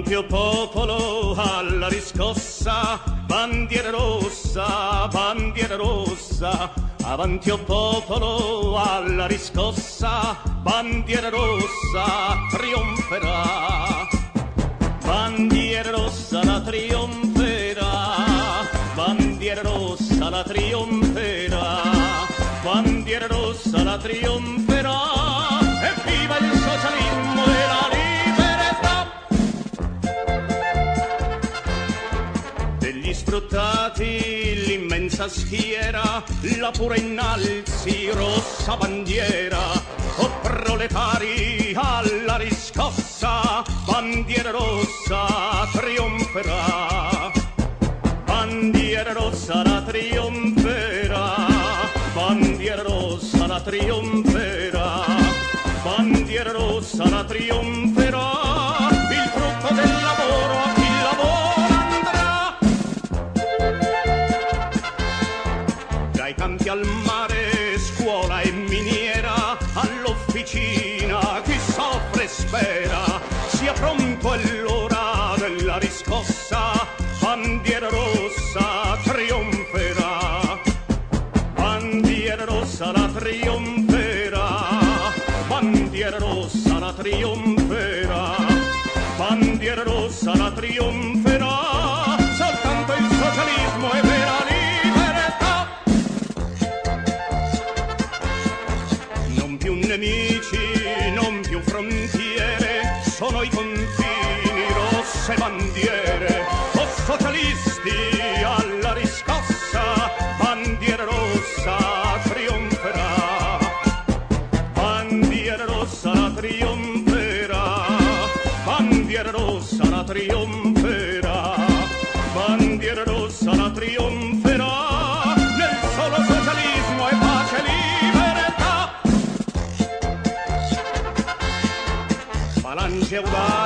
Avanti o popolo alla riscossa, bandiera rossa, bandiera rossa. Avanti o popolo alla riscossa, bandiera rossa trionferà. Bandiera rossa la trionferà, bandiera rossa la trionferà, bandiera rossa la trionferà. E viva il socialismo e la degli sfruttati l'immensa schiera, la pura innalzi rossa bandiera. O proletari alla riscossa, bandiera rossa trionferà. Bandiera rossa la trionferà, bandiera rossa la trionferà, bandiera rossa la trionferà. Il frutto del lavoro a chi lavora andrà. Dai campi al mare, scuola e miniera, all'officina chi soffre e spera. Sia pronto all'ora della riscossa, bandiera rossa trionferà. Bandiera rossa la trionferà, bandiera rossa la trionferà, bandiera rossa la trionferà. Soltanto il socialismo è vera libertà. Non più nemici, non più frontiere, sono i confini, rosse bandiere. O socialisti alla riscossa, bandiera rossa trionferà. Bandiera rossa la trionferà, bandiera rossa la trionferà, bandiera rossa la trionferà. Nel solo socialismo e pace e libertà. Falange audace